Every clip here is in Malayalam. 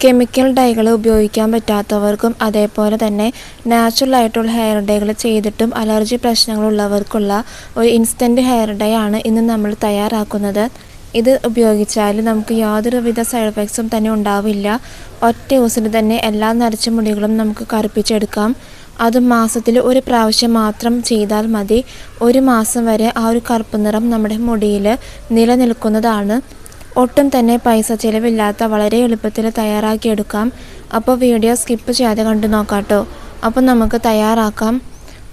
കെമിക്കൽ ഡൈകൾ ഉപയോഗിക്കാൻ പറ്റാത്തവർക്കും അതേപോലെ തന്നെ നാച്ചുറൽ ആയിട്ടുള്ള ഹെയർ ഡൈകൾ ചെയ്തിട്ടും അലർജി പ്രശ്നങ്ങളുള്ളവർക്കുള്ള ഒരു ഇൻസ്റ്റൻറ്റ് ഹെയർ ഡൈ ആണ് ഇന്ന് നമ്മൾ തയ്യാറാക്കുന്നത്. ഇത് ഉപയോഗിച്ചാൽ നമുക്ക് യാതൊരുവിധ സൈഡ് എഫക്ട്സും തന്നെ ഉണ്ടാവില്ല. ഒറ്റ യൂസിൽ തന്നെ എല്ലാ നരച്ച മുടികളും നമുക്ക് കറുപ്പിച്ചെടുക്കാം. അത് മാസത്തിൽ ഒരു പ്രാവശ്യം മാത്രം ചെയ്താൽ മതി. ഒരു മാസം വരെ ആ ഒരു കറുപ്പ് നിറം നമ്മുടെ മുടിയിൽ നിലനിൽക്കുന്നതാണ്. ഒട്ടും തന്നെ പൈസ ചിലവില്ലാത്ത വളരെ എളുപ്പത്തിൽ തയ്യാറാക്കിയെടുക്കാം. അപ്പോൾ വീഡിയോ സ്കിപ്പ് ചെയ്യാതെ കണ്ടു നോക്കാട്ടോ. അപ്പോൾ നമുക്ക് തയ്യാറാക്കാം.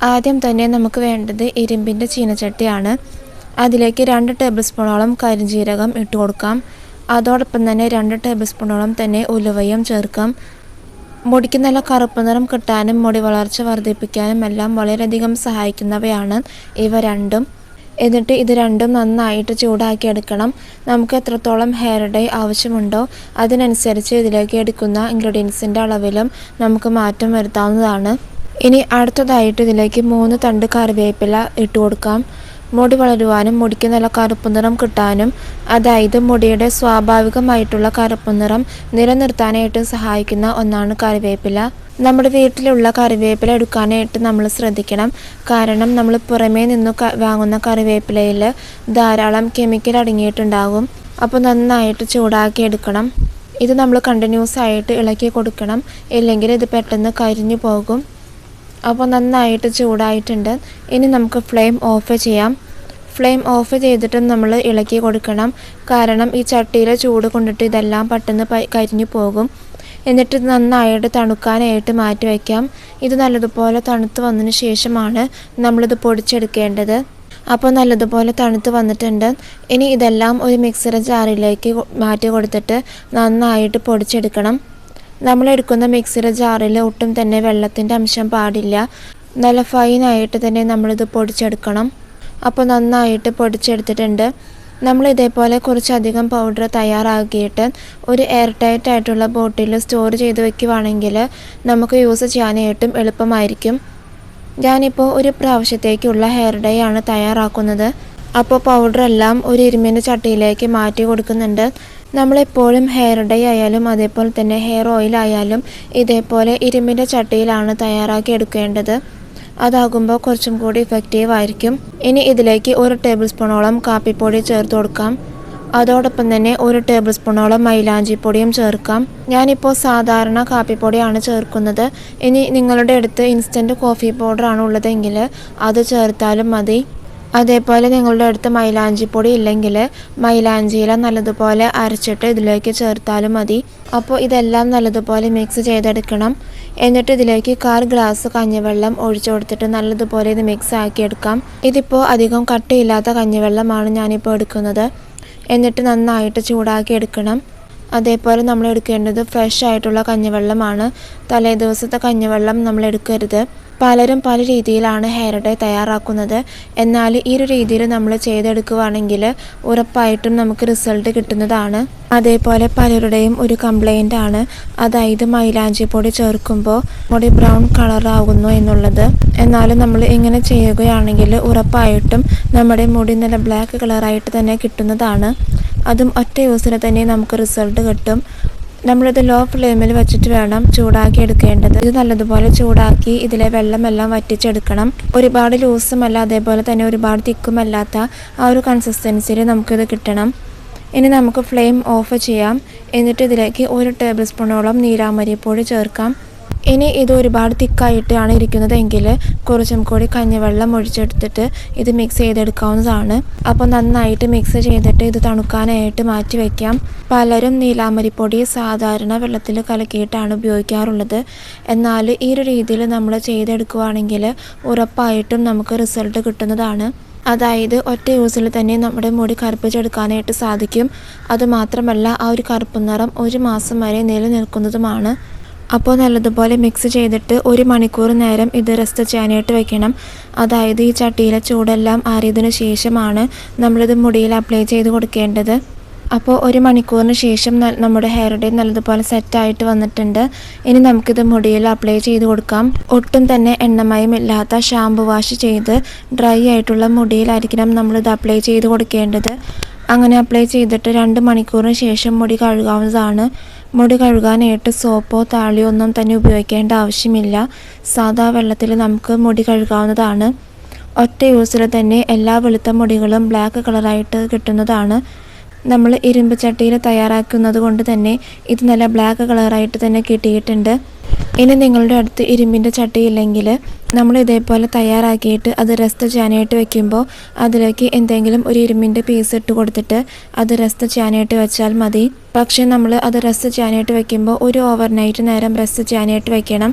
ആദ്യം തന്നെ നമുക്ക് വേണ്ടത് ഇരുമ്പിൻ്റെ ചീനച്ചട്ടിയാണ്. അതിലേക്ക് 2 ടേബിൾ സ്പൂണോളം കരിഞ്ജീരകം ഇട്ട് കൊടുക്കാം. അതോടൊപ്പം തന്നെ 2 ടേബിൾ സ്പൂണോളം തന്നെ ഉലുവയും ചേർക്കാം. മുടിക്ക് നല്ല കറുപ്പ് നിറം കിട്ടാനും മുടി വളർച്ച വർദ്ധിപ്പിക്കാനും എല്ലാം വളരെയധികം സഹായിക്കുന്നവയാണ് ഇവ രണ്ടും. എന്നിട്ട് ഇത് രണ്ടും നന്നായിട്ട് ചൂടാക്കി എടുക്കണം. നമുക്ക് എത്രത്തോളം ഹെയർ ഡൈ ആവശ്യമുണ്ടോ അതിനനുസരിച്ച് ഇതിലേക്ക് എടുക്കുന്ന ഇൻഗ്രീഡിയൻസിൻ്റെ അളവിലും നമുക്ക് മാറ്റം വരുത്താവുന്നതാണ്. ഇനി അടുത്തതായിട്ട് ഇതിലേക്ക് 3 തണ്ട് കറിവേപ്പില ഇട്ട് കൊടുക്കാം. മുടി വളരുവാനും മുടിക്ക് നല്ല കറുപ്പ് നിറം കിട്ടാനും അതായത് മുടിയുടെ സ്വാഭാവികമായിട്ടുള്ള കറുപ്പ് നിറം നിലനിർത്താനായിട്ട് സഹായിക്കുന്ന ഒന്നാണ് കറിവേപ്പില. നമ്മുടെ വീട്ടിലുള്ള കറിവേപ്പില എടുക്കാനായിട്ട് നമ്മൾ ശ്രദ്ധിക്കണം. കാരണം നമ്മൾ പുറമേ നിന്ന് വാങ്ങുന്ന കറിവേപ്പിലയിൽ ധാരാളം കെമിക്കൽ അടങ്ങിയിട്ടുണ്ടാകും. അപ്പോൾ നന്നായിട്ട് ചൂടാക്കി എടുക്കണം. ഇത് നമ്മൾ കണ്ടിന്യൂസ് ആയിട്ട് ഇളക്കി കൊടുക്കണം, ഇല്ലെങ്കിൽ ഇത് പെട്ടെന്ന് കരിഞ്ഞു പോകും. അപ്പോൾ നന്നായിട്ട് ചൂടായിട്ടുണ്ട്. ഇനി നമുക്ക് ഫ്ലെയിം ഓഫ് ചെയ്യാം. ഫ്ലെയിം ഓഫ് ചെയ്തിട്ട് നമ്മൾ ഇളക്കി കൊടുക്കണം. കാരണം ഈ ചട്ടിയിലെ ചൂട് കൊണ്ടിട്ട് ഇതെല്ലാം പെട്ടെന്ന് കരിഞ്ഞു പോകും. എന്നിട്ട് നന്നായിട്ട് തണുക്കാനായിട്ട് മാറ്റി വയ്ക്കാം. ഇത് നല്ലതുപോലെ തണുത്ത് വന്നതിന് ശേഷമാണ് നമ്മളിത് പൊടിച്ചെടുക്കേണ്ടത്. അപ്പോൾ നല്ലതുപോലെ തണുത്ത് വന്നിട്ടുണ്ട്. ഇനി ഇതെല്ലാം ഒരു മിക്സർ ജാറിലേക്ക് മാറ്റി കൊടുത്തിട്ട് നന്നായിട്ട് പൊടിച്ചെടുക്കണം. നമ്മളെടുക്കുന്ന മിക്സർ ജാറിൽ ഒട്ടും തന്നെ വെള്ളത്തിൻ്റെ അംശം പാടില്ല. നല്ല ഫൈനായിട്ട് തന്നെ നമ്മളിത് പൊടിച്ചെടുക്കണം. അപ്പോൾ നന്നായിട്ട് പൊടിച്ചെടുത്തിട്ടുണ്ട്. നമ്മൾ ഇതേപോലെ കുറച്ചധികം പൗഡർ തയ്യാറാക്കിയിട്ട് ഒരു എയർ ടൈറ്റ് ആയിട്ടുള്ള ബോട്ടിൽ സ്റ്റോർ ചെയ്ത് വെക്കുകയാണെങ്കിൽ നമുക്ക് യൂസ് ചെയ്യാനായിട്ടും എളുപ്പമായിരിക്കും. ഞാനിപ്പോൾ ഒരു പ്രാവശ്യത്തേക്കുള്ള ഹെയർ ഡൈ ആണ് തയ്യാറാക്കുന്നത്. അപ്പോൾ പൗഡറെല്ലാം ഒരു ഇരുമ്പിൻ്റെ ചട്ടിയിലേക്ക് മാറ്റി കൊടുക്കുന്നുണ്ട്. നമ്മളെപ്പോഴും ഹെയർ ഡൈ ആയാലും അതേപോലെ തന്നെ ഹെയർ ഓയിൽ ആയാലും ഇതേപോലെ ഇരുമ്പിൻ്റെ ചട്ടിയിലാണ് തയ്യാറാക്കി എടുക്കേണ്ടത്. അതാകുമ്പോൾ കുറച്ചും കൂടി ഇഫക്റ്റീവ് ആയിരിക്കും. ഇനി ഇതിലേക്ക് 1 ടേബിൾ സ്പൂണോളം കാപ്പിപ്പൊടി ചേർത്ത് കൊടുക്കാം. അതോടൊപ്പം തന്നെ 1 ടേബിൾ സ്പൂണോളം മൈലാഞ്ചിപ്പൊടിയും ചേർക്കാം. ഞാനിപ്പോൾ സാധാരണ കാപ്പിപ്പൊടിയാണ് ചേർക്കുന്നത്. ഇനി നിങ്ങളുടെ അടുത്ത് ഇൻസ്റ്റൻറ്റ് കോഫി പൗഡറാണ് ഉള്ളതെങ്കിൽ അത് ചേർത്താലും മതി. അതേപോലെ നിങ്ങളുടെ അടുത്ത് മൈലാഞ്ചിപ്പൊടി ഇല്ലെങ്കിൽ മൈലാഞ്ചിയില നല്ലതുപോലെ അരച്ചിട്ട് ഇതിലേക്ക് ചേർത്താലും മതി. അപ്പോൾ ഇതെല്ലാം നല്ലതുപോലെ മിക്സ് ചെയ്തെടുക്കണം. എന്നിട്ട് ഇതിലേക്ക് 1/4 ഗ്ലാസ് കഞ്ഞിവെള്ളം ഒഴിച്ചു കൊടുത്തിട്ട് നല്ലതുപോലെ ഇത് മിക്സ് ആക്കിയെടുക്കാം. ഇതിപ്പോൾ അധികം കട്ടിയില്ലാത്ത കഞ്ഞിവെള്ളമാണ് ഞാനിപ്പോൾ എടുക്കുന്നത്. എന്നിട്ട് നന്നായിട്ട് ചൂടാക്കി എടുക്കണം. അതേപോലെ നമ്മൾ എടുക്കേണ്ടത് ഫ്രഷ് ആയിട്ടുള്ള കഞ്ഞിവെള്ളമാണ്. തലേ ദിവസത്തെ കഞ്ഞിവെള്ളം നമ്മൾ എടുക്കരുത്. പലരും പല രീതിയിലാണ് ഹെയർ ഡൈ തയ്യാറാക്കുന്നത്. എന്നാൽ ഈ ഒരു രീതിയിൽ നമ്മൾ ചെയ്തെടുക്കുകയാണെങ്കിൽ ഉറപ്പായിട്ടും നമുക്ക് റിസൾട്ട് കിട്ടുന്നതാണ്. അതേപോലെ പലരുടെയും ഒരു കംപ്ലൈൻ്റ് ആണ്, അതായത് മൈലാഞ്ചിപ്പൊടി ചേർക്കുമ്പോൾ മുടി ബ്രൗൺ കളറാകുന്നു എന്നുള്ളത്. എന്നാലും നമ്മൾ ഇങ്ങനെ ചെയ്യുകയാണെങ്കിൽ ഉറപ്പായിട്ടും നമ്മുടെ മുടി നല്ല ബ്ലാക്ക് കളറായിട്ട് തന്നെ കിട്ടുന്നതാണ്. അതും ഒറ്റ യൂസിന് തന്നെ നമുക്ക് റിസൾട്ട് കിട്ടും. നമ്മളിത് ലോ ഫ്ലെയിമിൽ വെച്ചിട്ട് വേണം ചൂടാക്കി എടുക്കേണ്ടത്. ഇത് നല്ലതുപോലെ ചൂടാക്കി ഇതിലെ വെള്ളമെല്ലാം വറ്റിച്ചെടുക്കണം. ഒരുപാട് ലൂസുമല്ല, അതേപോലെ തന്നെ ഒരുപാട് തിക്കുമല്ലാത്ത ആ ഒരു കൺസിസ്റ്റൻസിയിൽ നമുക്കിത് കിട്ടണം. ഇനി നമുക്ക് ഫ്ലെയിം ഓഫ് ചെയ്യാം. എന്നിട്ട് ഇതിലേക്ക് 1 ടേബിൾ സ്പൂണോളം നീലാമരിപ്പൊടി ചേർക്കാം. ഇനി ഇത് ഒരുപാട് തിക്കായിട്ടാണ് ഇരിക്കുന്നതെങ്കിൽ കുറച്ചും കൂടി കഞ്ഞിവെള്ളം ഒഴിച്ചെടുത്തിട്ട് ഇത് മിക്സ് ചെയ്തെടുക്കാവുന്നതാണ്. അപ്പോൾ നന്നായിട്ട് മിക്സ് ചെയ്തിട്ട് ഇത് തണുക്കാനായിട്ട് മാറ്റി വയ്ക്കാം. പലരും നീലാമരിപ്പൊടി സാധാരണ വെള്ളത്തിൽ കലക്കിയിട്ടാണ് ഉപയോഗിക്കാറുള്ളത്. എന്നാൽ ഈ ഒരു രീതിയിൽ നമ്മൾ ചെയ്തെടുക്കുകയാണെങ്കിൽ ഉറപ്പായിട്ടും നമുക്ക് റിസൾട്ട് കിട്ടുന്നതാണ്. അതായത് ഒറ്റ യൂസിൽ തന്നെ നമ്മുടെ മുടി കറുപ്പിച്ചെടുക്കാനായിട്ട് സാധിക്കും. അതുമാത്രമല്ല ആ ഒരു കറുപ്പ് നിറം 1 മാസം വരെ നിലനിൽക്കുന്നതുമാണ്. അപ്പോൾ നല്ലതുപോലെ മിക്സ് ചെയ്തിട്ട് 1 മണിക്കൂർ നേരം ഇത് റെസ്റ്റ് ചെയ്യാനായിട്ട് വെക്കണം. അതായത് ഈ ചട്ടിയിലെ ചൂടെല്ലാം ആറിയതിനു ശേഷമാണ് നമ്മളിത് മുടിയിൽ അപ്ലൈ ചെയ്ത് കൊടുക്കേണ്ടത്. അപ്പോൾ 1 മണിക്കൂറിന് ശേഷം നമ്മുടെ ഹെയർ ഡൈ നല്ലതുപോലെ സെറ്റായിട്ട് വന്നിട്ടുണ്ട്. ഇനി നമുക്കിത് മുടിയിൽ അപ്ലൈ ചെയ്ത് കൊടുക്കാം. ഒട്ടും തന്നെ എണ്ണമയം ഇല്ലാത്ത ഷാമ്പു വാഷ് ചെയ്ത് ഡ്രൈ ആയിട്ടുള്ള മുടിയിലായിരിക്കണം നമ്മളിത് അപ്ലൈ ചെയ്ത് കൊടുക്കേണ്ടത്. അങ്ങനെ അപ്ലൈ ചെയ്തിട്ട് 2 മണിക്കൂറിന് ശേഷം മുടി കഴുകാവുന്നതാണ്. മുടി കഴുകാനായിട്ട് സോപ്പോ താളിയോ ഒന്നും തന്നെ ഉപയോഗിക്കേണ്ട ആവശ്യമില്ല. സാധാ വെള്ളത്തിൽ നമുക്ക് മുടി കഴുകാവുന്നതാണ്. ഒറ്റ യൂസിൽ തന്നെ എല്ലാ വെളുത്ത മുടികളും ബ്ലാക്ക് കളറായിട്ട് കിട്ടുന്നതാണ്. നമ്മൾ ഇരുമ്പ് ചട്ടിയിൽ തയ്യാറാക്കുന്നത് കൊണ്ട് തന്നെ ഇത് നല്ല ബ്ലാക്ക് കളറായിട്ട് തന്നെ കിട്ടിയിട്ടുണ്ട്. ഇനി നിങ്ങളുടെ അടുത്ത് ഇരുമ്പിൻ്റെ ചട്ടിയില്ലെങ്കിൽ നമ്മൾ ഇതേപോലെ തയ്യാറാക്കിയിട്ട് അത് റെസ്റ്റ് ചെയ്യാനായിട്ട് വെക്കുമ്പോൾ അതിലേക്ക് എന്തെങ്കിലും ഒരു ഇരുമ്പിൻ്റെ പീസ് ഇട്ട് കൊടുത്തിട്ട് അത് റെസ്റ്റ് ചെയ്യാനായിട്ട് വെച്ചാൽ മതി. പക്ഷേ നമ്മൾ അത് റെസ്റ്റ് ചെയ്യാനായിട്ട് വെക്കുമ്പോൾ ഒരു ഓവർനൈറ്റ് നേരം റെസ്റ്റ് ചെയ്യാനായിട്ട് വെക്കണം.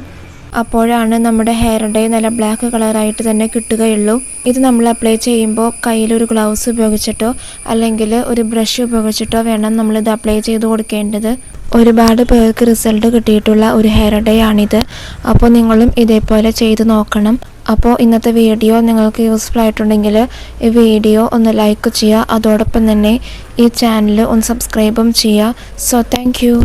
അപ്പോഴാണ് നമ്മുടെ ഹെയർ ഡൈ നല്ല ബ്ലാക്ക് കളറായിട്ട് തന്നെ കിട്ടുകയുള്ളൂ. ഇത് നമ്മൾ അപ്ലൈ ചെയ്യുമ്പോൾ കയ്യിലൊരു ഗ്ലൗസ് ഉപയോഗിച്ചിട്ടോ അല്ലെങ്കിൽ ഒരു ബ്രഷ് ഉപയോഗിച്ചിട്ടോ വേണം നമ്മളിത് അപ്ലൈ ചെയ്ത് കൊടുക്കേണ്ടത്. ഒരുപാട് പേർക്ക് റിസൾട്ട് കിട്ടിയിട്ടുള്ള ഒരു ഹെയർ ഡൈ ആണിത്. അപ്പോൾ നിങ്ങളും ഇതേപോലെ ചെയ്ത് നോക്കണം. അപ്പോൾ ഇന്നത്തെ വീഡിയോ നിങ്ങൾക്ക് യൂസ്ഫുൾ ആയിട്ടുണ്ടെങ്കിൽ ഈ വീഡിയോ ഒന്ന് ലൈക്ക് ചെയ്യുക. അതോടൊപ്പം തന്നെ ഈ ചാനൽ ഒന്ന് സബ്സ്ക്രൈബും ചെയ്യുക. So thank you.